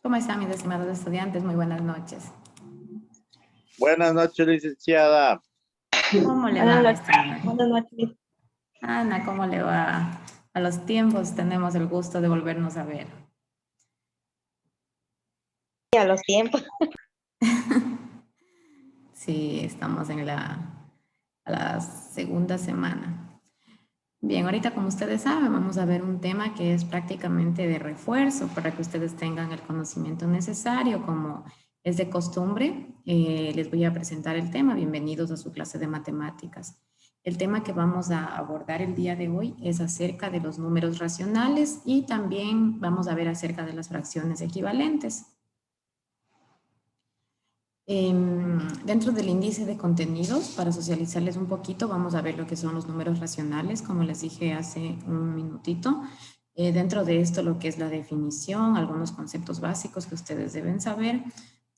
¿Cómo están mis estimados estudiantes? Muy buenas noches. Buenas noches, licenciada. ¿Cómo le va, mi estimada? Buenas noches. Ana, ¿cómo le va? A los tiempos tenemos el gusto de volvernos a ver. A los tiempos. Sí, estamos en la segunda semana. Bien, ahorita como ustedes saben, vamos a ver un tema que es prácticamente de refuerzo para que ustedes tengan el conocimiento necesario, como es de costumbre. Les voy a presentar el tema. Bienvenidos a su clase de matemáticas. El tema que vamos a abordar el día de hoy es acerca de los números racionales y también vamos a ver acerca de las fracciones equivalentes. Dentro del índice de contenidos, para socializarles un poquito, vamos a ver lo que son los números racionales, como les dije hace un minutito. Dentro de esto, lo que es la definición, algunos conceptos básicos que ustedes deben saber.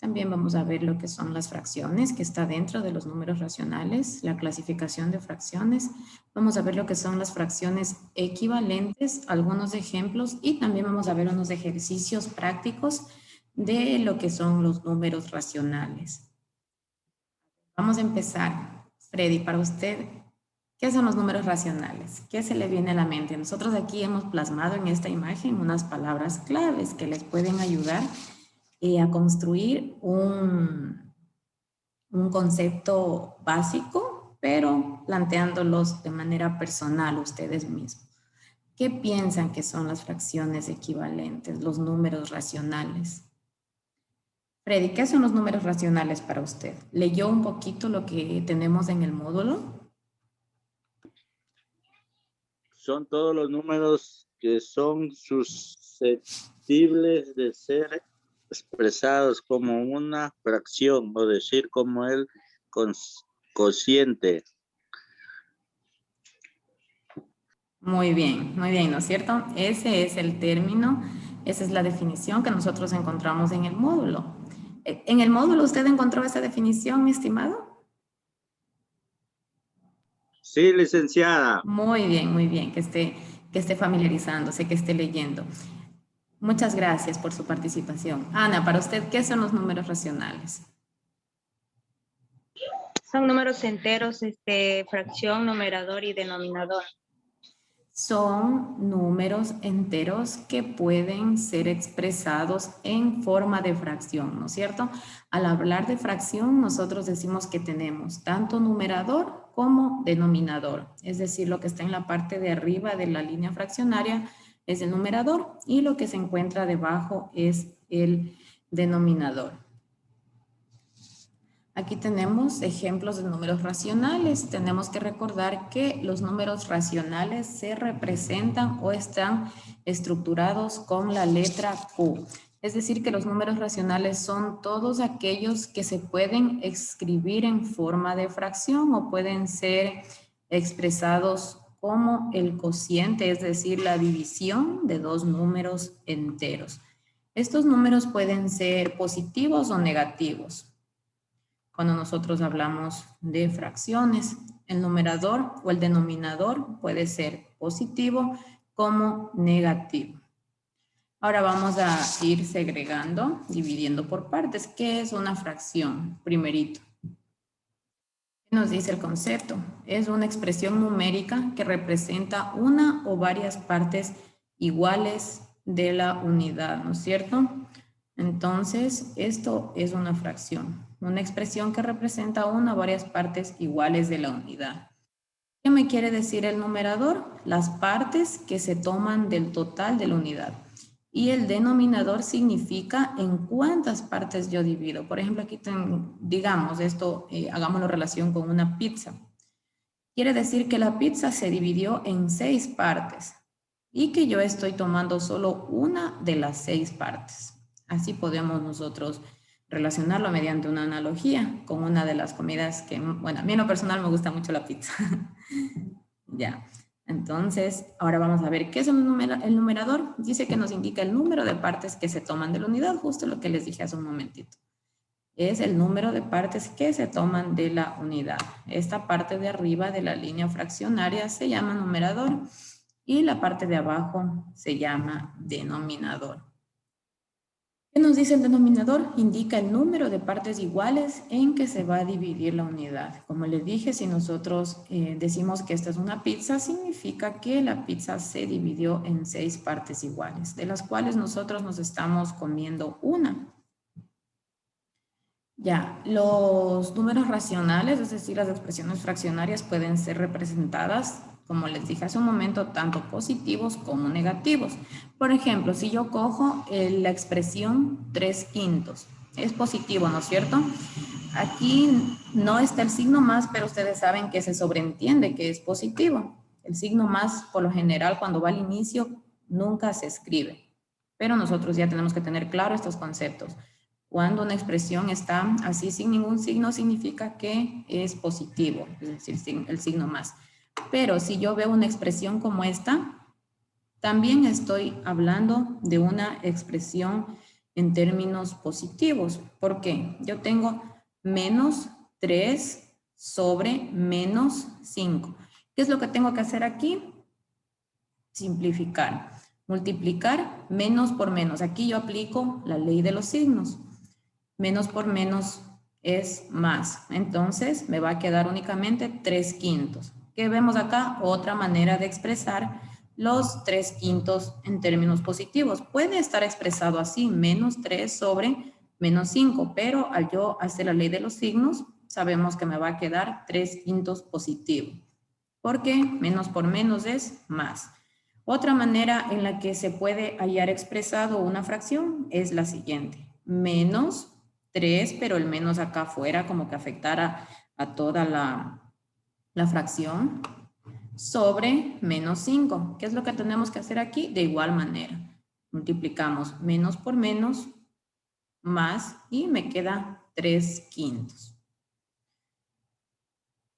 También vamos a ver lo que son las fracciones, que está dentro de los números racionales, la clasificación de fracciones. Vamos a ver lo que son las fracciones equivalentes, algunos ejemplos, y también vamos a ver unos ejercicios prácticos de lo que son los números racionales. Vamos a empezar. Freddy, para usted, ¿qué son los números racionales? ¿Qué se le viene a la mente? Nosotros aquí hemos plasmado en esta imagen unas palabras claves que les pueden ayudar a construir un concepto básico, pero planteándolos de manera personal ustedes mismos. ¿Qué piensan que son las fracciones equivalentes, los números racionales? Freddy, ¿qué son los números racionales para usted? ¿Leyó un poquito lo que tenemos en el módulo? Son todos los números que son susceptibles de ser expresados como una fracción o decir como el cociente. Muy bien, ¿no es cierto? Ese es el término, esa es la definición que nosotros encontramos en el módulo. ¿En el módulo usted encontró esa definición, mi estimado? Sí, licenciada. Muy bien, que esté familiarizándose, que esté leyendo. Muchas gracias por su participación. Ana, para usted, ¿qué son los números racionales? Son números enteros, fracción, numerador y denominador. Son números enteros que pueden ser expresados en forma de fracción, ¿no es cierto? Al hablar de fracción, nosotros decimos que tenemos tanto numerador como denominador, es decir, lo que está en la parte de arriba de la línea fraccionaria es el numerador y lo que se encuentra debajo es el denominador. Aquí tenemos ejemplos de números racionales. Tenemos que recordar que los números racionales se representan o están estructurados con la letra Q. Es decir, que los números racionales son todos aquellos que se pueden escribir en forma de fracción o pueden ser expresados como el cociente, es decir, la división de dos números enteros. Estos números pueden ser positivos o negativos. Cuando nosotros hablamos de fracciones, el numerador o el denominador puede ser positivo como negativo. Ahora vamos a ir segregando, dividiendo por partes. ¿Qué es una fracción? Primerito. ¿Qué nos dice el concepto? Es una expresión numérica que representa una o varias partes iguales de la unidad, ¿no es cierto? Entonces, esto es una fracción, una expresión que representa una o varias partes iguales de la unidad. ¿Qué me quiere decir el numerador? Las partes que se toman del total de la unidad. Y el denominador significa en cuántas partes yo divido. Por ejemplo, aquí digamos esto, hagámoslo relación con una pizza. Quiere decir que la pizza se dividió en 6 partes y que yo estoy tomando solo una de las 6 partes. Así podemos nosotros relacionarlo mediante una analogía con una de las comidas que, bueno, a mí en lo personal me gusta mucho la pizza. Ya, entonces ahora vamos a ver qué es el numerador. Dice que nos indica el número de partes que se toman de la unidad, justo lo que les dije hace un momentito. Es el número de partes que se toman de la unidad. Esta parte de arriba de la línea fraccionaria se llama numerador y la parte de abajo se llama denominador. ¿Qué nos dice el denominador? Indica el número de partes iguales en que se va a dividir la unidad. Como les dije, si nosotros decimos que esta es una pizza, significa que la pizza se dividió en 6 partes iguales, de las cuales nosotros nos estamos comiendo una. Ya, los números racionales, es decir, las expresiones fraccionarias pueden ser representadas, como les dije hace un momento, tanto positivos como negativos. Por ejemplo, si yo cojo la expresión 3/5, es positivo, ¿no es cierto? Aquí no está el signo más, pero ustedes saben que se sobreentiende que es positivo. El signo más, por lo general, cuando va al inicio, nunca se escribe. Pero nosotros ya tenemos que tener claro estos conceptos. Cuando una expresión está así sin ningún signo, significa que es positivo, es decir, el signo más. Pero si yo veo una expresión como esta, también estoy hablando de una expresión en términos positivos. ¿Por qué? Yo tengo menos 3 sobre menos 5. ¿Qué es lo que tengo que hacer aquí? Simplificar. Multiplicar menos por menos. Aquí yo aplico la ley de los signos. Menos por menos es más. Entonces, me va a quedar únicamente 3/5. ¿Qué vemos acá? Otra manera de expresar los 3/5 en términos positivos. Puede estar expresado así, menos 3 sobre menos 5, pero al yo hacer la ley de los signos, sabemos que me va a quedar 3/5 positivo. Porque menos por menos es más. Otra manera en la que se puede hallar expresado una fracción es la siguiente. Menos 3, pero el menos acá afuera como que afectara a toda la fracción, sobre menos 5. ¿Qué es lo que tenemos que hacer aquí? De igual manera, multiplicamos menos por menos, más, y me queda 3/5.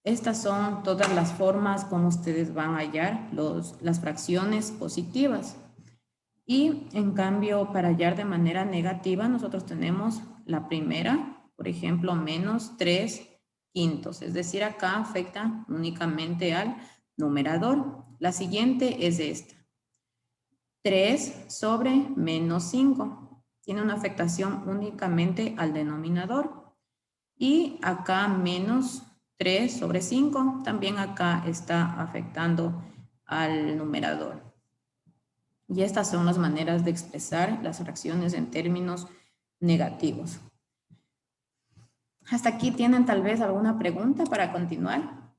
Estas son todas las formas como ustedes van a hallar las fracciones positivas. Y en cambio, para hallar de manera negativa, nosotros tenemos la primera, por ejemplo, menos 3/5. Es decir, acá afecta únicamente al numerador. La siguiente es esta. 3 sobre menos 5. Tiene una afectación únicamente al denominador. Y acá menos 3 sobre 5, también acá está afectando al numerador. Y estas son las maneras de expresar las fracciones en términos negativos. ¿Hasta aquí tienen tal vez alguna pregunta para continuar?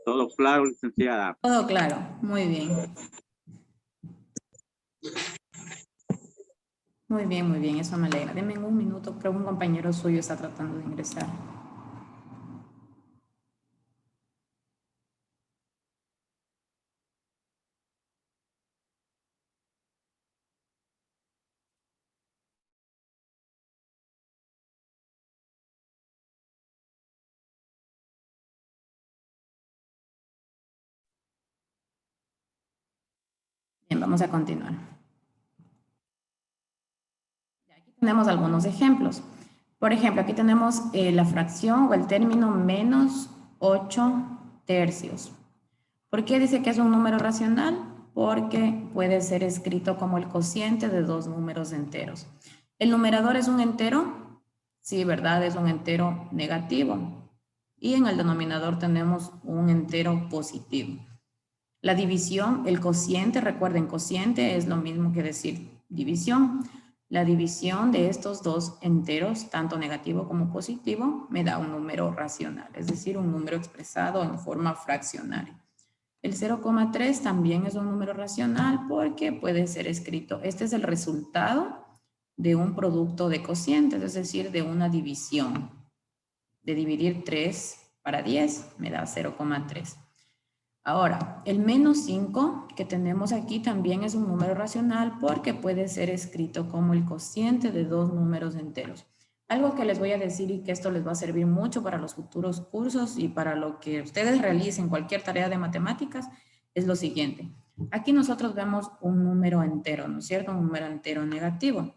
Todo claro, licenciada. Todo claro, muy bien. Muy bien, eso me alegra. Denme un minuto, creo que un compañero suyo está tratando de ingresar. Bien, vamos a continuar. Aquí tenemos algunos ejemplos. Por ejemplo, aquí tenemos la fracción o el término menos 8/3. ¿Por qué dice que es un número racional? Porque puede ser escrito como el cociente de dos números enteros. ¿El numerador es un entero? Sí, ¿verdad? Es un entero negativo. Y en el denominador tenemos un entero positivo. La división, el cociente, recuerden, cociente es lo mismo que decir división. La división de estos dos enteros, tanto negativo como positivo, me da un número racional, es decir, un número expresado en forma fraccionaria. El 0,3 también es un número racional porque puede ser escrito. Este es el resultado de un producto de cocientes, es decir, de una división. De dividir 3 para 10 me da 0,3. Ahora, el menos 5 que tenemos aquí también es un número racional porque puede ser escrito como el cociente de dos números enteros. Algo que les voy a decir y que esto les va a servir mucho para los futuros cursos y para lo que ustedes realicen cualquier tarea de matemáticas es lo siguiente. Aquí nosotros vemos un número entero, ¿no es cierto? Un número entero negativo.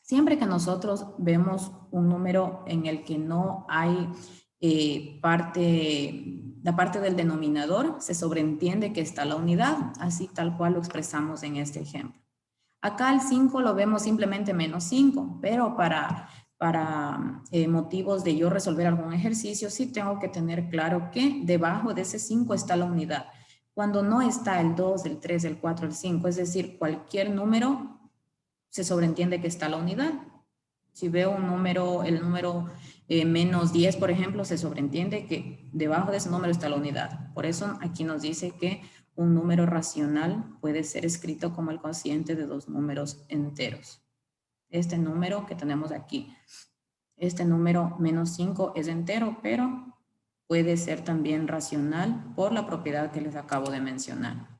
Siempre que nosotros vemos un número en el que no hay la parte del denominador se sobreentiende que está la unidad, así tal cual lo expresamos en este ejemplo. Acá el 5 lo vemos simplemente menos 5, pero para motivos de yo resolver algún ejercicio, sí tengo que tener claro que debajo de ese 5 está la unidad. Cuando no está el 2, el 3, el 4, el 5, es decir, cualquier número, se sobreentiende que está la unidad. Si veo un número, el número menos 10, por ejemplo, se sobreentiende que debajo de ese número está la unidad. Por eso aquí nos dice que un número racional puede ser escrito como el cociente de dos números enteros. Este número que tenemos aquí, este número menos 5 es entero, pero puede ser también racional por la propiedad que les acabo de mencionar.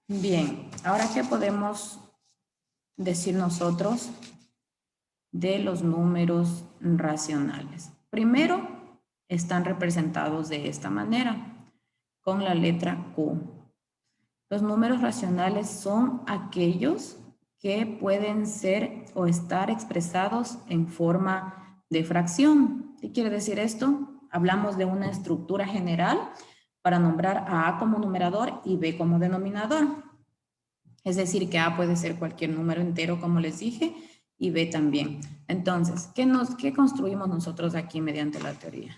Bien, ahora ¿qué podemos decir nosotros de los números racionales? Primero, están representados de esta manera, con la letra Q. Los números racionales son aquellos que pueden ser o estar expresados en forma de fracción. ¿Qué quiere decir esto? Hablamos de una estructura general para nombrar a A como numerador y B como denominador. Es decir, que A puede ser cualquier número entero, como les dije, y B también. Entonces, ¿qué construimos nosotros aquí mediante la teoría?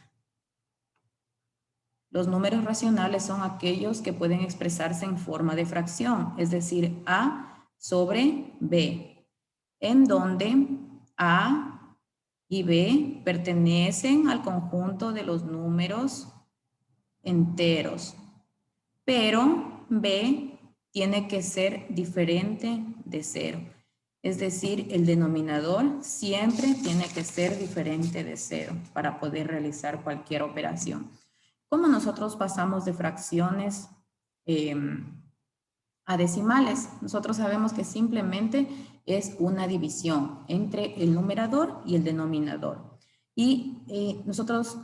Los números racionales son aquellos que pueden expresarse en forma de fracción, es decir, A sobre B, en donde A y B pertenecen al conjunto de los números enteros, pero B tiene que ser diferente de 0. Es decir, el denominador siempre tiene que ser diferente de 0 para poder realizar cualquier operación. ¿Cómo nosotros pasamos de fracciones a decimales? Nosotros sabemos que simplemente es una división entre el numerador y el denominador. Y nosotros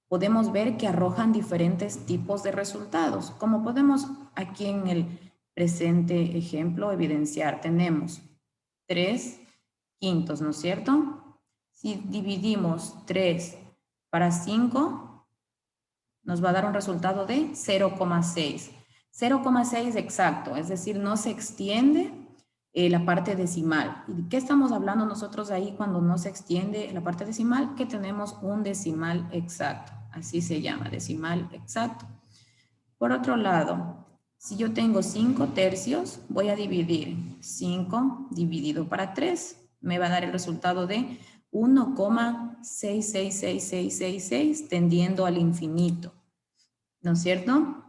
podemos ver que arrojan diferentes tipos de resultados. Como podemos aquí en el presente ejemplo evidenciar, tenemos 3 quintos, ¿no es cierto? Si dividimos 3 para 5, nos va a dar un resultado de 0,6. 0,6 exacto, es decir, no se extiende la parte decimal. ¿Y de qué estamos hablando nosotros ahí cuando no se extiende la parte decimal? Que tenemos un decimal exacto. Así se llama, decimal exacto. Por otro lado, si yo tengo 5 tercios, voy a dividir 5 dividido para 3. Me va a dar el resultado de 1,666666 tendiendo al infinito, ¿no es cierto?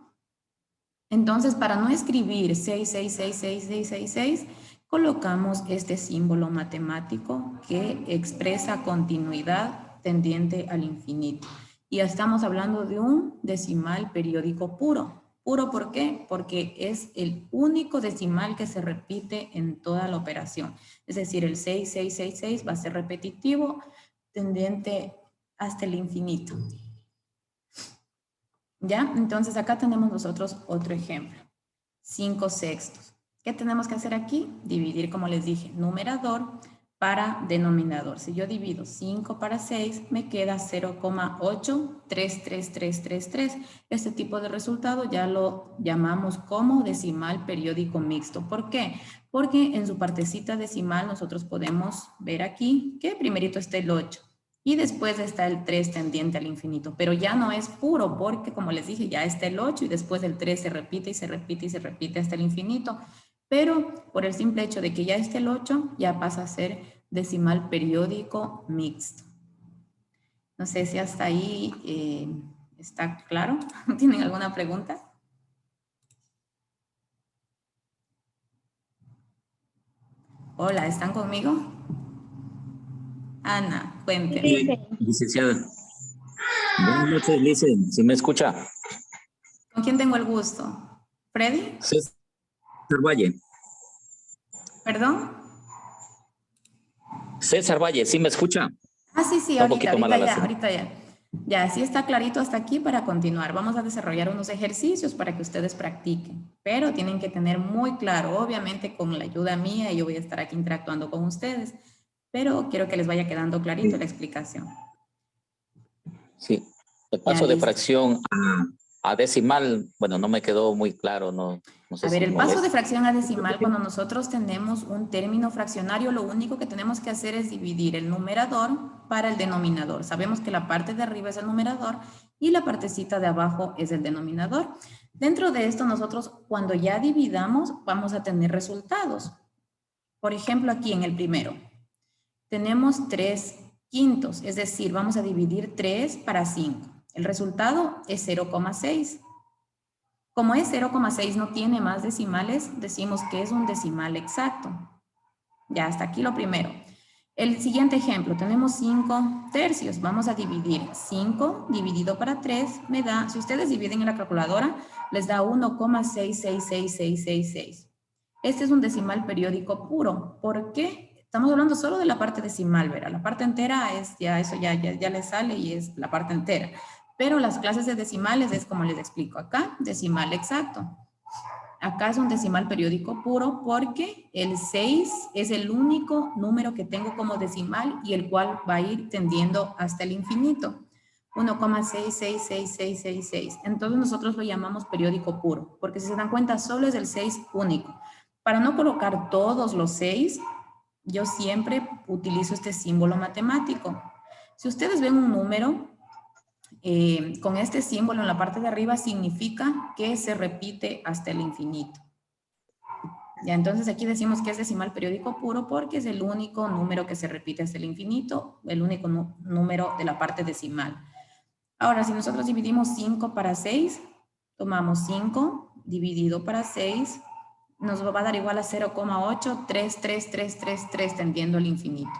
Entonces, para no escribir 666666, colocamos este símbolo matemático que expresa continuidad tendiente al infinito. Y ya estamos hablando de un decimal periódico puro. ¿Puro por qué? Porque es el único decimal que se repite en toda la operación. Es decir, el 6666 va a ser repetitivo, tendiente hasta el infinito. ¿Ya? Entonces acá tenemos nosotros otro ejemplo. 5 sextos. ¿Qué tenemos que hacer aquí? Dividir, como les dije, numerador para denominador. Si yo divido 5 para 6, me queda 0,833333. Este tipo de resultado ya lo llamamos como decimal periódico mixto. ¿Por qué? Porque en su partecita decimal nosotros podemos ver aquí que primerito está el 8. Y después está el 3 tendiente al infinito, pero ya no es puro porque, como les dije, ya está el 8 y después el 3 se repite y se repite y se repite hasta el infinito. Pero por el simple hecho de que ya esté el 8, ya pasa a ser decimal periódico mixto. No sé si hasta ahí está claro. ¿Tienen alguna pregunta? Hola, ¿están conmigo? Ana, cuénteme. Licenciada. Buenas noches, Licen. ¿Sí me escucha? ¿Con quién tengo el gusto? ¿Freddy? César Valle. ¿Perdón? César Valle, ¿sí me escucha? Ah, sí, Está un poquito mala la señal. ahorita ya. Ya, sí está clarito hasta aquí para continuar. Vamos a desarrollar unos ejercicios para que ustedes practiquen. pero tienen que tener muy claro, obviamente con la ayuda mía, yo voy a estar aquí interactuando con ustedes, pero quiero que les vaya quedando clarito la explicación. Sí. El Ya, paso de listo. fracción a decimal, bueno, no me quedó muy claro, no sé A ver, si el paso de molesta. fracción a decimal, cuando nosotros tenemos un término fraccionario, lo único que tenemos que hacer es dividir el numerador para el denominador. Sabemos que la parte de arriba es el numerador y la partecita de abajo es el denominador. Dentro de esto, nosotros cuando ya dividamos, vamos a tener resultados. Por ejemplo, aquí en el primero, tenemos 3/5, es decir, vamos a dividir 3 para 5. El resultado es 0,6. Como es 0,6 no tiene más decimales, decimos que es un decimal exacto. Ya hasta aquí lo primero. El siguiente ejemplo, tenemos 5/3. Vamos a dividir 5 dividido para 3 me da, si ustedes dividen en la calculadora, les da 1,666666. Este es un decimal periódico puro. ¿Por qué? Estamos hablando solo de la parte decimal, ¿verdad? La parte entera es ya, eso ya le sale y es la parte entera. Pero las clases de decimales es como les explico acá, decimal exacto. Acá es un decimal periódico puro porque el 6 es el único número que tengo como decimal y el cual va a ir tendiendo hasta el infinito. 1,666666. Entonces nosotros lo llamamos periódico puro, porque si se dan cuenta solo es el 6 único. Para no colocar todos los 6, yo siempre utilizo este símbolo matemático. Si ustedes ven un número con este símbolo en la parte de arriba, significa que se repite hasta el infinito. Ya, entonces aquí decimos que es decimal periódico puro porque es el único número que se repite hasta el infinito, el único número de la parte decimal. Ahora, si nosotros dividimos 5 para 6, tomamos 5 dividido para 6, nos va a dar igual a 0,83333 tendiendo al infinito.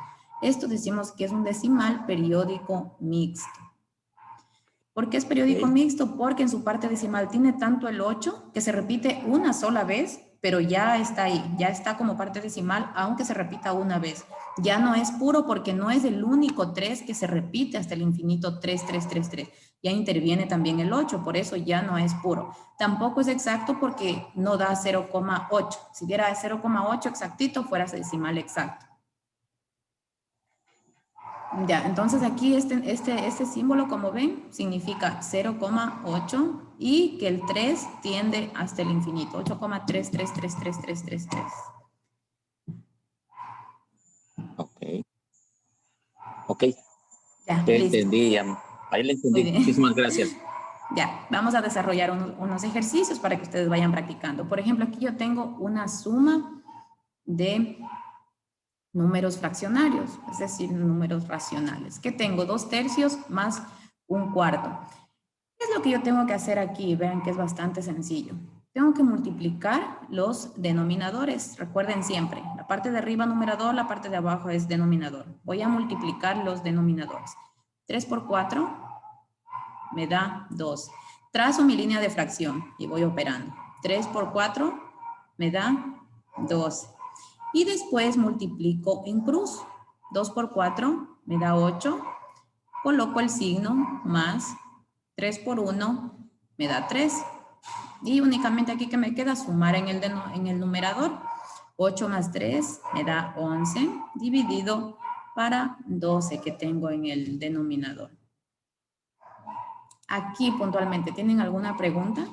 Esto decimos que es un decimal periódico mixto. ¿Por qué es periódico mixto? Porque en su parte decimal tiene tanto el 8 que se repite una sola vez, pero ya está ahí, ya está como parte decimal, aunque se repita una vez. Ya no es puro porque no es el único 3 que se repite hasta el infinito 3333. Ya interviene también el 8, por eso ya no es puro. Tampoco es exacto porque no da 0,8. Si diera 0,8 exactito, fuera decimal exacto. Ya, entonces aquí este símbolo, como ven, significa 0,8 y que el 3 tiende hasta el infinito. 8,333333. Ok. Ok. Ya, Ya listo. entendí, ya. Ahí le entendí. Muy bien. Muchísimas gracias. Ya, vamos a desarrollar unos ejercicios para que ustedes vayan practicando. Por ejemplo, aquí yo tengo una suma de números fraccionarios, es decir, números racionales. ¿Qué tengo? 2/3 más 1/4. ¿Qué es lo que yo tengo que hacer aquí? Vean que es bastante sencillo. Tengo que multiplicar los denominadores. Recuerden siempre, la parte de arriba numerador, la parte de abajo es denominador. Voy a multiplicar los denominadores. 3 por 4 me da 2. Trazo mi línea de fracción y voy operando. 3 por 4 me da 12. Y después multiplico en cruz. 2 por 4 me da 8. Coloco el signo más 3 por 1 me da 3. Y únicamente aquí que me queda sumar en el numerador. 8 más 3 me da 11 dividido para 12 que tengo en el denominador. Aquí puntualmente, ¿tienen alguna pregunta?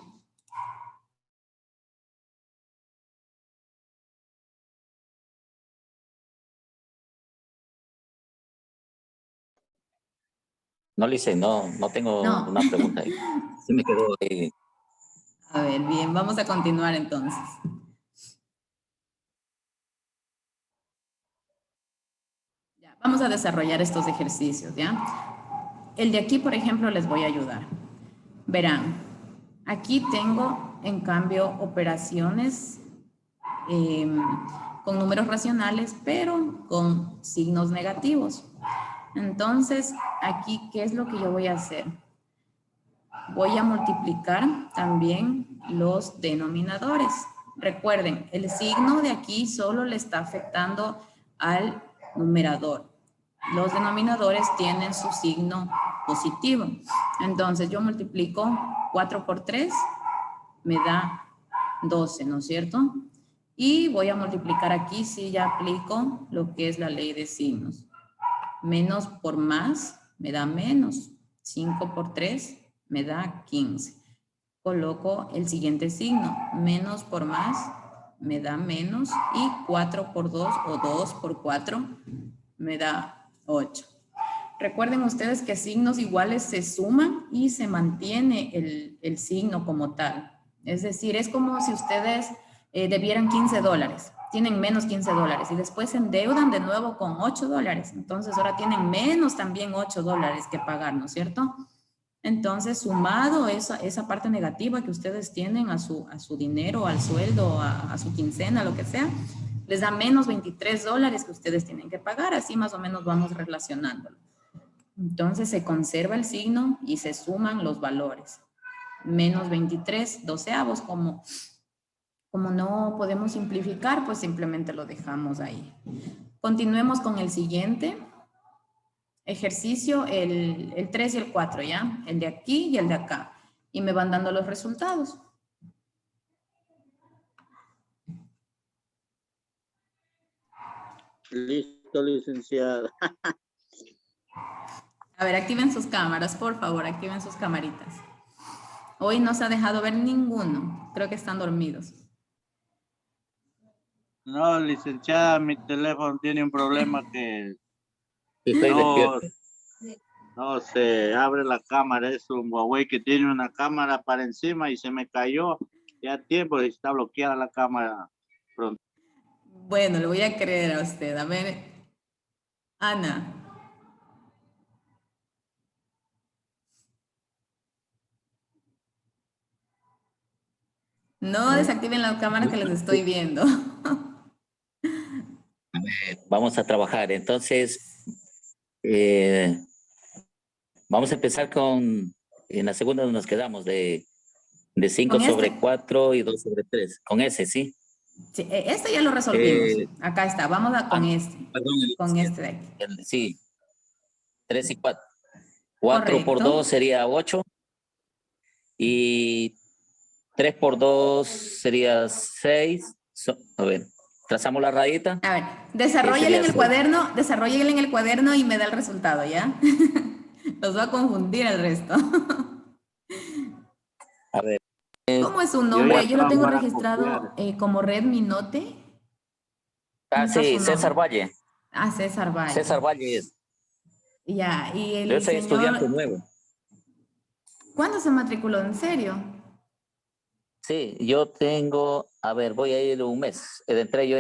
No le hice, no tengo No. una pregunta ahí. Sí me quedó ahí. A ver, bien, vamos a continuar entonces. Ya, vamos a desarrollar estos ejercicios, ¿ya? El de aquí, por ejemplo, les voy a ayudar. Verán, aquí tengo, en cambio, operaciones con números racionales, pero con signos negativos. Entonces, aquí, ¿qué es lo que yo voy a hacer? Voy a multiplicar también los denominadores. Recuerden, el signo de aquí solo le está afectando al numerador. Los denominadores tienen su signo positivo. Entonces, yo multiplico 4 por 3, me da 12, ¿no es cierto? Y voy a multiplicar aquí, si ya aplico lo que es la ley de signos. Menos por más me da menos. 5 por 3 me da 15. Coloco el siguiente signo. Menos por más me da menos. Y 4 por 2 o 2 por 4 me da 8. Recuerden ustedes que signos iguales se suman y se mantiene el signo como tal. Es decir, es como si ustedes debieran $15. Tienen menos $15 y después se endeudan de nuevo con $8. Entonces ahora tienen menos también $8 que pagar, ¿no es cierto? Entonces, sumado esa parte negativa que ustedes tienen a su dinero, al sueldo, a su quincena, lo que sea, les da menos $23 que ustedes tienen que pagar. Así más o menos vamos relacionándolo. Entonces se conserva el signo y se suman los valores. Menos 23 doceavos, como no podemos simplificar, pues simplemente lo dejamos ahí. Continuemos con el siguiente ejercicio, el 3 y el 4, ¿ya? El de aquí y el de acá. Y me van dando los resultados. Listo, licenciada. A ver, activen sus cámaras, por favor, activen sus camaritas. Hoy no se ha dejado ver ninguno. Creo que están dormidos. No, licenciada, mi teléfono tiene un problema que Estoy despierto. no se abre la cámara. Es un Huawei que tiene una cámara para encima y se me cayó. Ya tiempo y está bloqueada la cámara. Bueno, le voy a creer a usted. A ver, Ana. No desactiven las cámaras que les estoy viendo. Vamos a trabajar. Entonces, vamos a empezar en la segunda nos quedamos de 5 Con sobre este. 4 y 2 sobre 3. Con ese, ¿sí? Sí, este ya lo resolvimos. Eh, Acá está. Vamos con este. Perdón, Con este de aquí. sí, 3 y 4. 4 por Correcto. 2 sería 8. Y 3 por 2 sería 6. A ver, trazamos la rayita. A ver, desarrollen en el 6. cuaderno, desarrollen en el cuaderno y me da el resultado, ¿ya? Los va a confundir el resto. A ver. ¿Cómo es su Yo ya nombre? Yo lo estaba tengo para registrado copiar. como Redmi Note. ¿Cómo está Sí, su César nombre? Valle. Ah, César Valle. César Valle es. Ya, y Yo el soy estudiante señor, nuevo. ¿cuándo se matriculó? ¿En serio? Sí, yo tengo, a ver, voy a ir un mes. Entré yo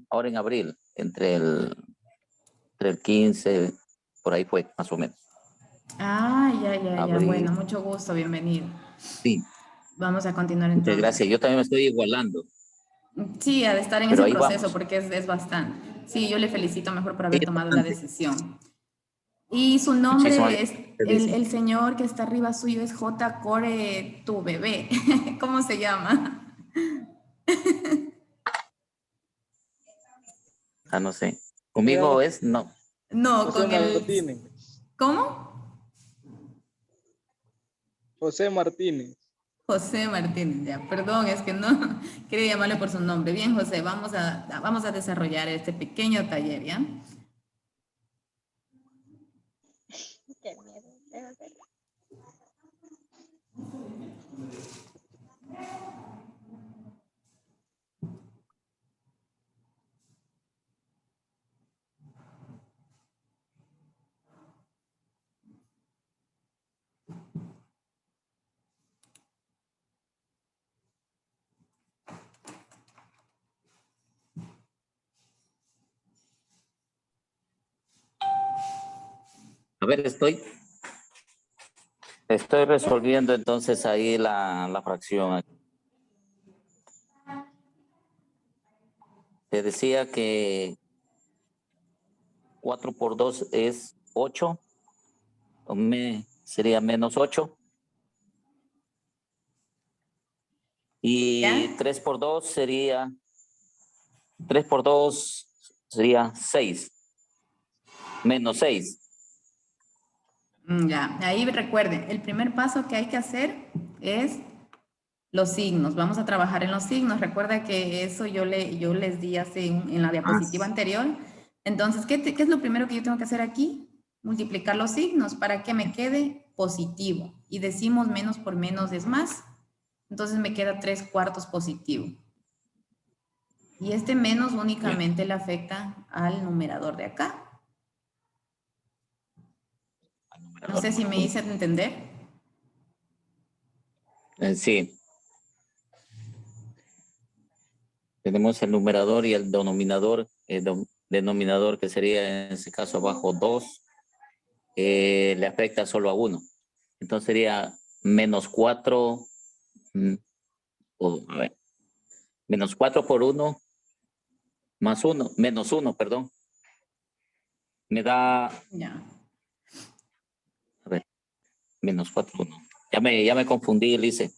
ahora en abril, entre el 15, por ahí fue, más o menos. Ah, ya. Abril, Bueno, mucho gusto, bienvenido. sí, Vamos a continuar muchas entonces. gracias. Yo también me estoy igualando, Sí, ha de estar en pero ese ahí proceso vamos. porque es bastante. Sí, yo le felicito mejor por Sí, haber tomado la bastante. decisión. Y su Muchísimas nombre es, gracias. el señor que está arriba suyo es J. Core, tu bebé. ¿Cómo se llama? Ah, no sé. Conmigo es, no. No, José con el... Martínez. ¿Cómo? José Martínez. José Martínez, ya, perdón, es que no quería llamarle por su nombre. Bien, José, vamos a desarrollar este pequeño taller, ¿ya? A ver, estoy resolviendo entonces ahí la fracción. Te decía que 4 por 2 es 8. Sería menos 8. Y ¿Ya? 3 por 2 sería 6. Menos 6. Ya, ahí recuerden, el primer paso que hay que hacer es Los signos, vamos a trabajar en los signos. Recuerda que eso yo les di hace en la diapositiva anterior. Entonces, ¿qué es lo primero que yo tengo que hacer aquí? Multiplicar los signos para que me quede positivo. Y decimos menos por menos es más. Entonces me queda 3/4 positivo. Y este menos únicamente le afecta al numerador de acá. No sé si me hice entender. Sí. Tenemos el numerador y el denominador. El denominador, que sería en ese caso abajo 2, le afecta solo a 1. Entonces sería menos 4, a ver, menos 4 por 1, más 1, menos 1, perdón. Me da, Ya. a ver, menos 4, 1. Ya me confundí, Lice.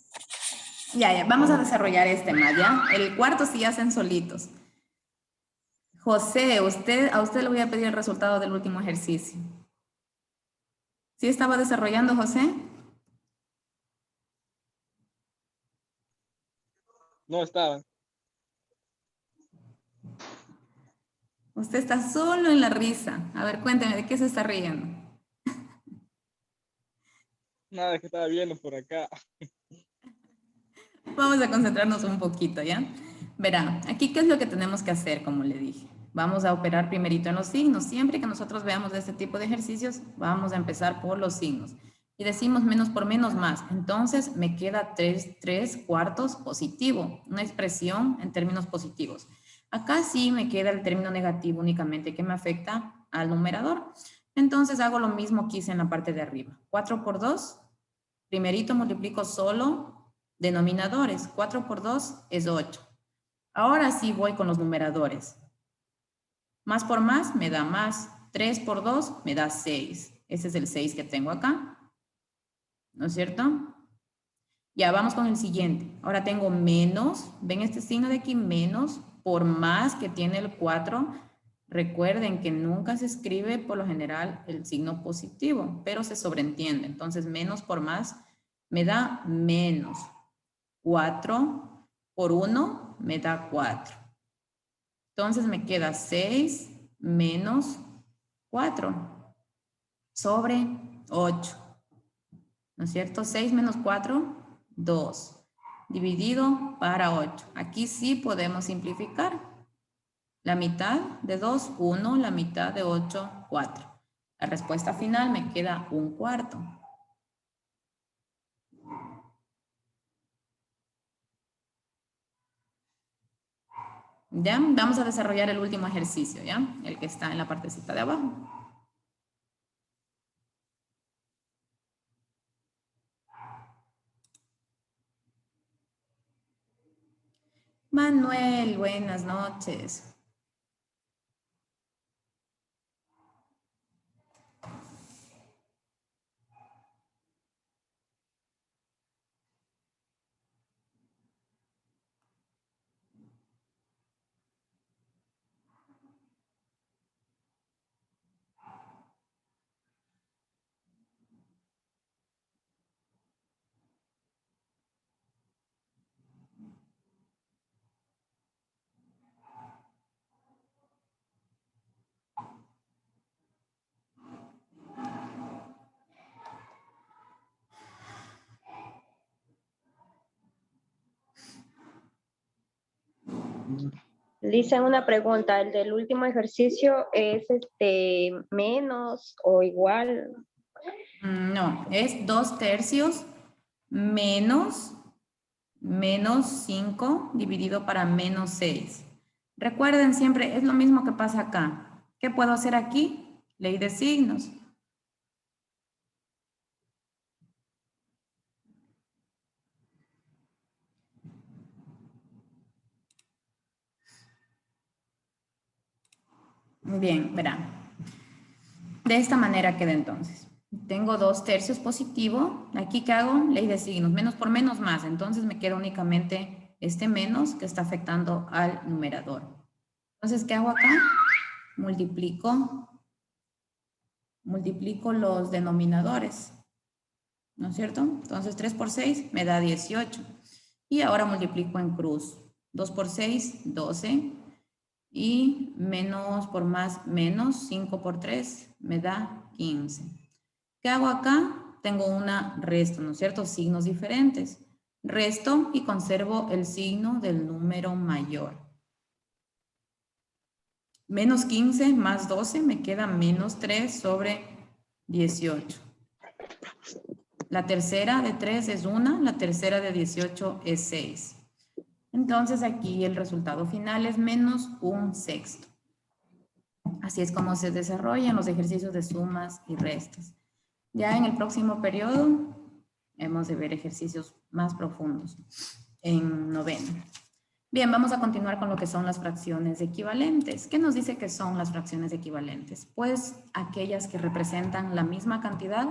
Ya, vamos a desarrollar este más, ¿ya? El cuarto sí hacen solitos. José, a usted le voy a pedir el resultado del último ejercicio. ¿Sí estaba desarrollando, José? No estaba. Usted está solo en la risa. A ver, cuénteme, ¿de qué se está riendo? Nada, que estaba viendo por acá. Vamos a concentrarnos un poquito, ¿ya? Verá, aquí qué es lo que tenemos que hacer, como le dije. Vamos a operar primerito en los signos. Siempre que nosotros veamos este tipo de ejercicios, vamos a empezar por los signos. Y decimos menos por menos más. Entonces me queda 3/4 positivo, una expresión en términos positivos. Acá sí me queda el término negativo únicamente que me afecta al numerador. Entonces hago lo mismo que hice en la parte de arriba. 4 por 2, primerito multiplico solo denominadores. 4 por 2 es 8. Ahora sí voy con los numeradores. Más por más me da más. 3 por 2 me da 6. Ese es el 6 que tengo acá. ¿No es cierto? Ya, vamos con el siguiente. Ahora tengo menos. ¿Ven este signo de aquí? Menos por más que tiene el 4. Recuerden que nunca se escribe por lo general el signo positivo, pero se sobreentiende. Entonces, menos por más me da menos. 4 por 1 me da 4. Entonces me queda 6 menos 4 sobre 8. ¿No es cierto? 6 menos 4, 2. Dividido para 8. Aquí sí podemos simplificar. La mitad de 2, 1. La mitad de 8, 4. La respuesta final me queda 1/4. ¿Ya? Vamos a desarrollar el último ejercicio, ¿ya? El que está en la partecita de abajo. Manuel, buenas noches. Lisa, una pregunta. ¿El del último ejercicio es menos o igual? No, es 2/3 menos 5 dividido para menos 6. Recuerden siempre, es lo mismo que pasa acá. ¿Qué puedo hacer aquí? Ley de signos. Bien, verán. De esta manera queda entonces. Tengo 2/3 positivo. Aquí, ¿qué hago? Ley de signos. Menos por menos más. Entonces me queda únicamente este menos que está afectando al numerador. Entonces, ¿qué hago acá? Multiplico los denominadores. ¿No es cierto? Entonces 3 por 6 me da 18. Y ahora multiplico en cruz. 2 por 6, 12. Y menos por más, menos. 5 por 3 me da 15. ¿Qué hago acá? Tengo una resto, ¿no es cierto? Signos diferentes. Resto y conservo el signo del número mayor. Menos 15 más 12 me queda menos 3 sobre 18. La tercera de 3 es 1, la tercera de 18 es 6. Entonces aquí el resultado final es menos 1/6. Así es como se desarrollan los ejercicios de sumas y restas. Ya en el próximo periodo hemos de ver ejercicios más profundos en noveno. Bien, vamos a continuar con lo que son las fracciones equivalentes. ¿Qué nos dice que son las fracciones equivalentes? Pues aquellas que representan la misma cantidad,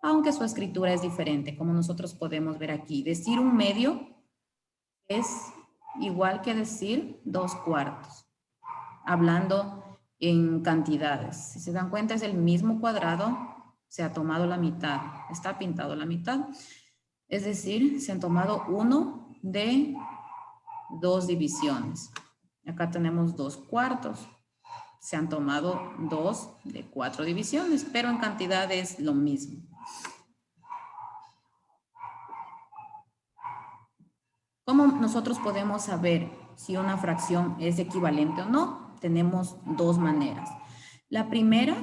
aunque su escritura es diferente, como nosotros podemos ver aquí. Decir 1/2 es igual que decir 2/4, hablando en cantidades. Si se dan cuenta, es el mismo cuadrado, se ha tomado la mitad, está pintado la mitad. Es decir, se han tomado 1 de 2 divisiones. Acá tenemos 2/4. Se han tomado 2 de 4 divisiones, pero en cantidad es lo mismo. ¿Cómo nosotros podemos saber si una fracción es equivalente o no? Tenemos dos maneras. La primera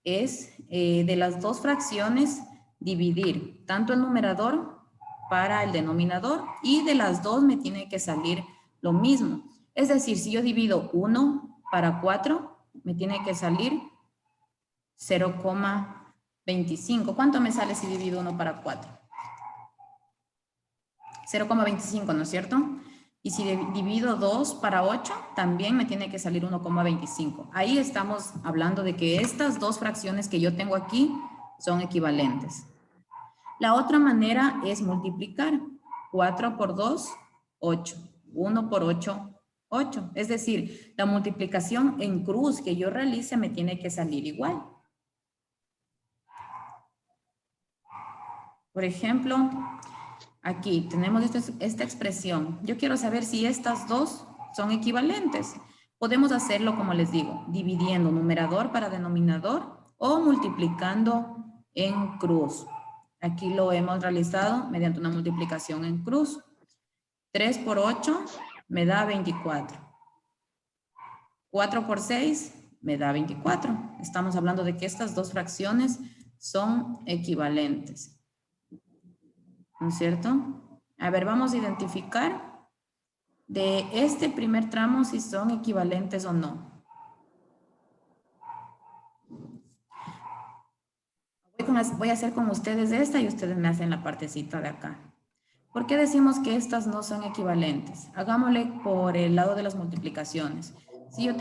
es de las dos fracciones dividir tanto el numerador para el denominador y de las dos me tiene que salir lo mismo. Es decir, si yo divido 1 para 4, me tiene que salir 0,25. ¿Cuánto me sale si divido 1 para 4? 0,25, ¿no es cierto? Y si divido 2 para 8, también me tiene que salir 1,25. Ahí estamos hablando de que estas dos fracciones que yo tengo aquí son equivalentes. La otra manera es multiplicar. 4 por 2, 8. 1 por 8, 8. Es decir, la multiplicación en cruz que yo realice me tiene que salir igual. Por ejemplo, aquí tenemos esta expresión. Yo quiero saber si estas dos son equivalentes. Podemos hacerlo, como les digo, dividiendo numerador para denominador o multiplicando en cruz. Aquí lo hemos realizado mediante una multiplicación en cruz. 3 por 8 me da 24. 4 por 6 me da 24. Estamos hablando de que estas dos fracciones son equivalentes. ¿No es cierto? A ver, vamos a identificar de este primer tramo si son equivalentes o no. Voy a hacer con ustedes esta y ustedes me hacen la partecita de acá. ¿Por qué decimos que estas no son equivalentes? Hagámosle por el lado de las multiplicaciones. Si yo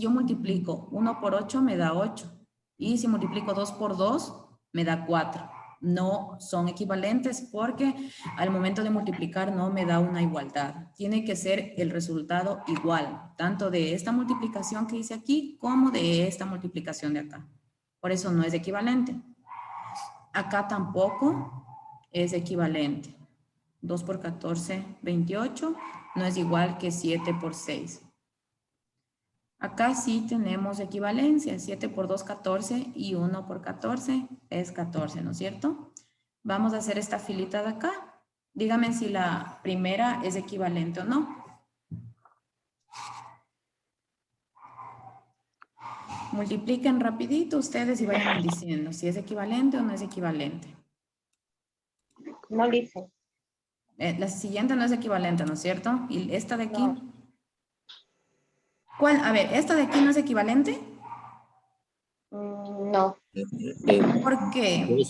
multiplico 1 por 8 me da 8. Y si multiplico 2 por 2 me da 4. No son equivalentes porque al momento de multiplicar no me da una igualdad. Tiene que ser el resultado igual, tanto de esta multiplicación que hice aquí como de esta multiplicación de acá. Por eso no es equivalente. Acá tampoco es equivalente. 2 por 14, 28, no es igual que 7 por 6. Acá sí tenemos equivalencia, 7 por 2, 14 y 1 por 14 es 14, ¿no es cierto? Vamos a hacer esta filita de acá. Díganme si la primera es equivalente o no. Multipliquen rapidito ustedes y vayan diciendo si es equivalente o no es equivalente. No dice. La siguiente no es equivalente, ¿no es cierto? ¿Y esta de aquí? No. ¿Cuál? A ver, ¿esta de aquí no es equivalente? No. ¿Por qué?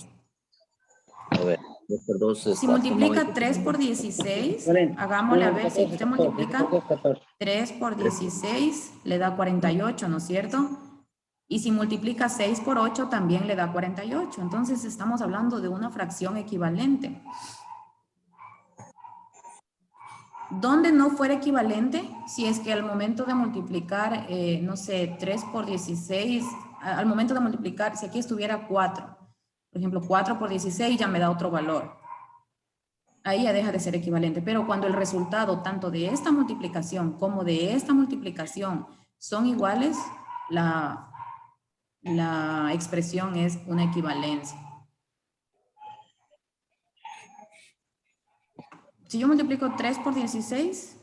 A ver, 2 por 2 Si multiplica 3 por 16, hagámosle a ver si usted multiplica 3 por 16, le da 48, ¿no es cierto? Y si multiplica 6 por 8, también le da 48. Entonces estamos hablando de una fracción equivalente. ¿Dónde no fuera equivalente? Si es que al momento de multiplicar, no sé, 3 por 16, al momento de multiplicar, si aquí estuviera 4, por ejemplo, 4 por 16 ya me da otro valor. ahí ya deja de ser equivalente. Pero cuando el resultado tanto de esta multiplicación como de esta multiplicación son iguales, la expresión es una equivalencia. Si yo multiplico 3 por 16,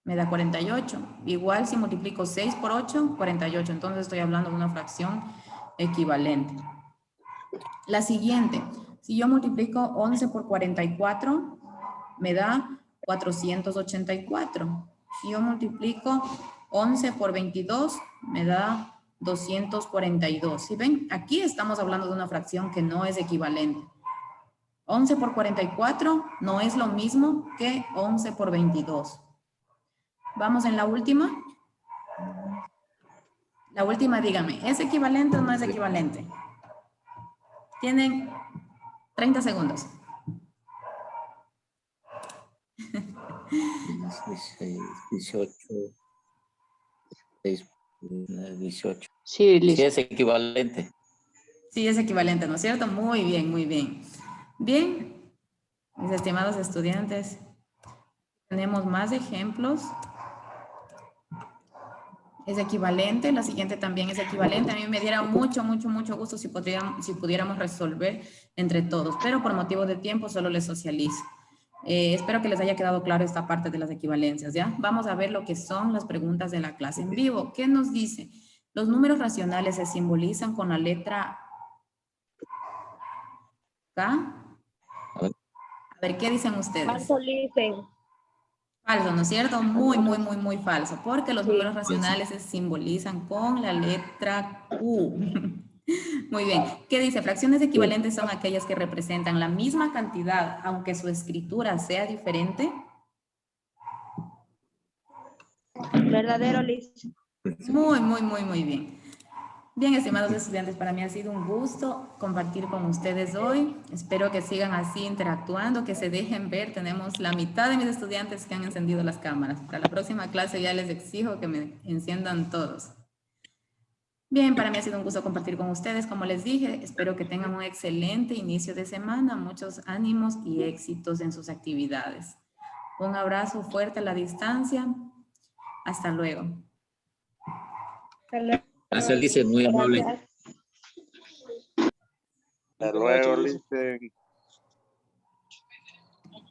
me da 48. Igual si multiplico 6 por 8, 48. Entonces estoy hablando de una fracción equivalente. La siguiente, si yo multiplico 11 por 44, me da 484. Si yo multiplico 11 por 22, me da 242. ¿Sí ven? Aquí estamos hablando de una fracción que no es equivalente. 11 por 44 no es lo mismo que 11 por 22. Vamos en la última. La última, dígame, ¿es equivalente o no es equivalente? Tienen 30 segundos. 16, 18, 6, 18. Sí, Sí, listo. es equivalente. Sí, es equivalente, ¿no es cierto? Muy bien, muy bien. Bien, mis estimados estudiantes, tenemos más ejemplos. Es equivalente, la siguiente también es equivalente. A mí me diera mucho gusto si pudiéramos resolver entre todos, pero por motivo de tiempo solo les socializo. Espero que les haya quedado claro esta parte de las equivalencias, ¿ya? Vamos a ver lo que son las preguntas de la clase en vivo. ¿Qué nos dice? Los números racionales se simbolizan con la letra K. A ver. A ver, ¿qué dicen ustedes? Falso dicen. Falso, ¿no es cierto? Muy falso, porque los Sí. números racionales se simbolizan con la letra Q. Muy bien. ¿Qué dice? Fracciones equivalentes son aquellas que representan la misma cantidad, aunque su escritura sea diferente. Verdadero, Liz. Muy bien. Bien, estimados estudiantes, para mí ha sido un gusto compartir con ustedes hoy. Espero que sigan así interactuando, que se dejen ver. Tenemos la mitad de mis estudiantes que han encendido las cámaras. Para la próxima clase ya les exijo que me enciendan todos. Bien, para mí ha sido un gusto compartir con ustedes. Como les dije, espero que tengan un excelente inicio de semana, muchos ánimos y éxitos en sus actividades. Un abrazo fuerte a la distancia. Hasta luego. Gracias, Lice, muy amable. Gracias. Hasta luego, Listen.